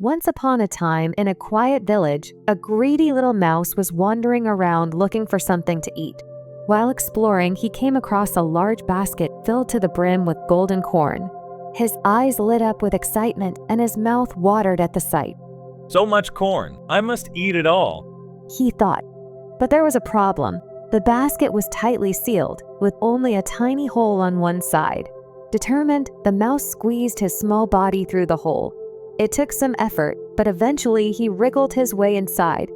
Once upon a time, in a quiet village, a greedy little mouse was wandering around looking for something to eat. While exploring, he came across a large basket filled to the brim with golden corn. His eyes lit up with excitement and his mouth watered at the sight. So much corn, I must eat it all. He thought. But there was a problem. The basket was tightly sealed, with only a tiny hole on one side. Determined, the mouse squeezed his small body through the hole. It took some effort, but eventually he wriggled his way inside.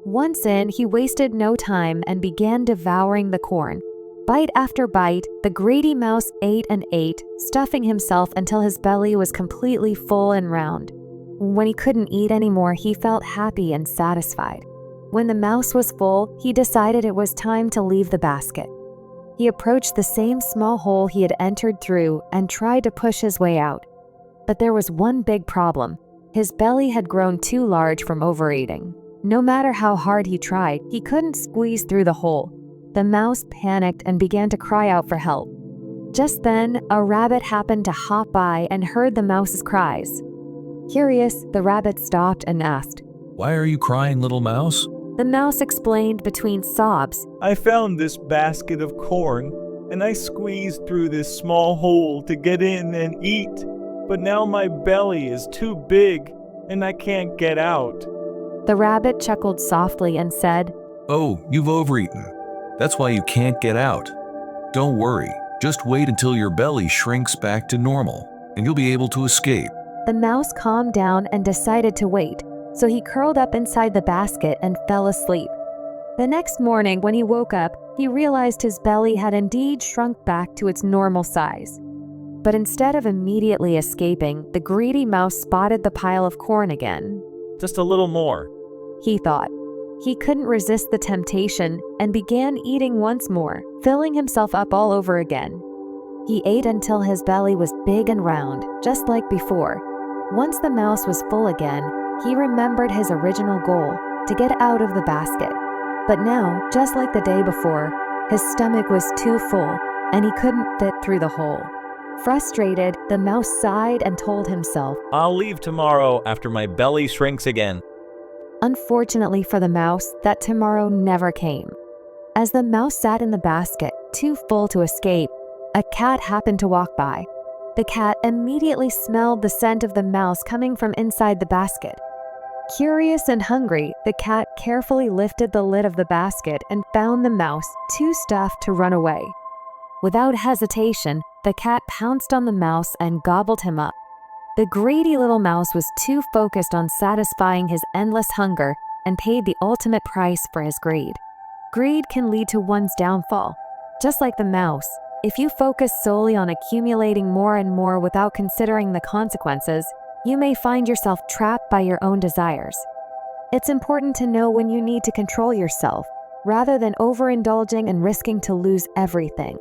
Once in, he wasted no time and began devouring the corn. Bite after bite, the greedy mouse ate and ate, stuffing himself until his belly was completely full and round. When he couldn't eat anymore, he felt happy and satisfied. When the mouse was full, he decided it was time to leave the basket. He approached the same small hole he had entered through and tried to push his way out. But there was one big problem. His belly had grown too large from overeating. No matter how hard he tried, he couldn't squeeze through the hole. The mouse panicked and began to cry out for help. Just then, a rabbit happened to hop by and heard the mouse's cries. Curious, the rabbit stopped and asked, "Why are you crying, little mouse?" The mouse explained between sobs. I found this basket of corn, and I squeezed through this small hole to get in and eat. But now my belly is too big, and I can't get out. The rabbit chuckled softly and said, "Oh, you've overeaten. That's why you can't get out. Don't worry, just wait until your belly shrinks back to normal, and you'll be able to escape." The mouse calmed down and decided to wait, so he curled up inside the basket and fell asleep. The next morning, when he woke up, he realized his belly had indeed shrunk back to its normal size. But instead of immediately escaping, the greedy mouse spotted the pile of corn again. Just a little more, he thought. He couldn't resist the temptation and began eating once more, filling himself up all over again. He ate until his belly was big and round, just like before. Once the mouse was full again, he remembered his original goal, to get out of the basket. But now, just like the day before, his stomach was too full and he couldn't fit through the hole. Frustrated, the mouse sighed and told himself, I'll leave tomorrow after my belly shrinks again. Unfortunately for the mouse, that tomorrow never came. As the mouse sat in the basket, too full to escape, a cat happened to walk by. The cat immediately smelled the scent of the mouse coming from inside the basket. Curious and hungry, the cat carefully lifted the lid of the basket and found the mouse too stuffed to run away. Without hesitation, the cat pounced on the mouse and gobbled him up. The greedy little mouse was too focused on satisfying his endless hunger and paid the ultimate price for his greed. Greed can lead to one's downfall. Just like the mouse, if you focus solely on accumulating more and more without considering the consequences, you may find yourself trapped by your own desires. It's important to know when you need to control yourself, rather than overindulging and risking to lose everything.